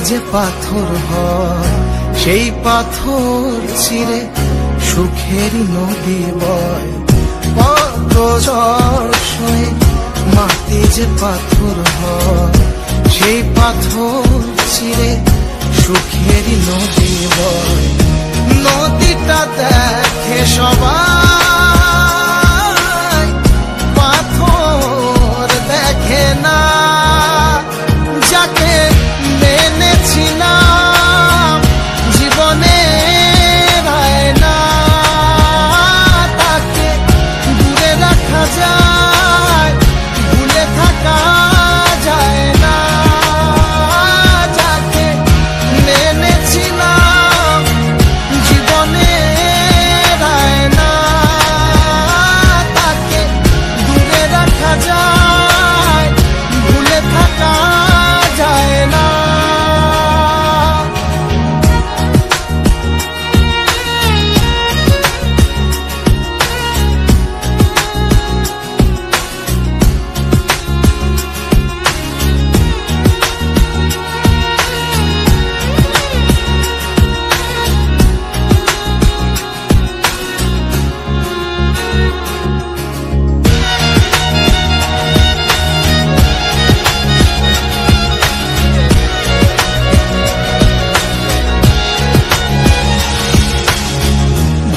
যে পাথর হয় সেই পাথর চিরে সুখেরই নদী বয়। কত ঝড় সয়ে মাটি যে পাথর হয় সেই পাথর চিরে সুখেরই নদী বয়। নদীটা দেখে সবাই, পাথর দেখে না। যাকে মেনেছিলাম জীবনে না, তাকে দূরে রাখা যায়, ভুলে থাকা যায় না। যাকে মেনেছিলাম জীবনে না, তাকে দূরে রাখা যায়, ভুলে থাকা যায় না।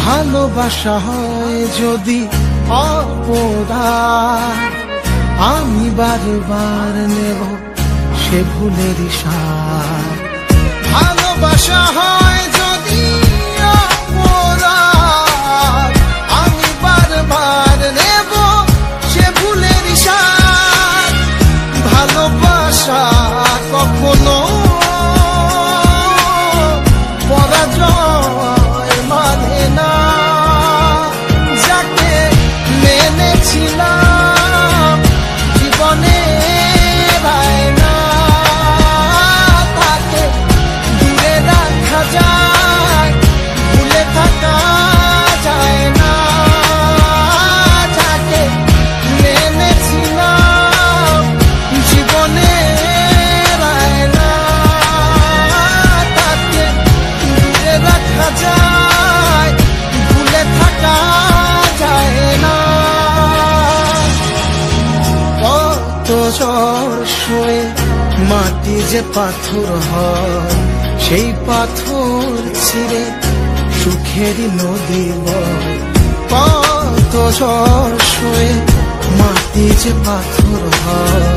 ভালোবাসা হয় যদি অপরাধ, আমি বারবার নেব সে ভুলেরই সার। ভালোবাসা হয় যদি অপরাধ, আমি বারবার নেব সে ভুলেরই সার। ভালোবাসা কখনো পরাজয় মানে না। যাকে মেনেছিলাম জীবনে না, তাকে দূরে রাখা যায়, ভুলে থাকা যায় না। যাকে মেনেছিলাম জীবনে না, তাকে দূরে রাখা যায়, ভুলে থাকা যায় না। কত ঝড় সয়ে মাটি যে পাথর হয় সেই পাথর ছিঁড়ে সুখেরই নদী বয়। কত ঝড় সয়ে মাটি যে পাথর হয়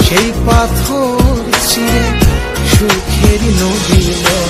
সেই পাথর ছিঁড়ে সুখেরই নদী বয়।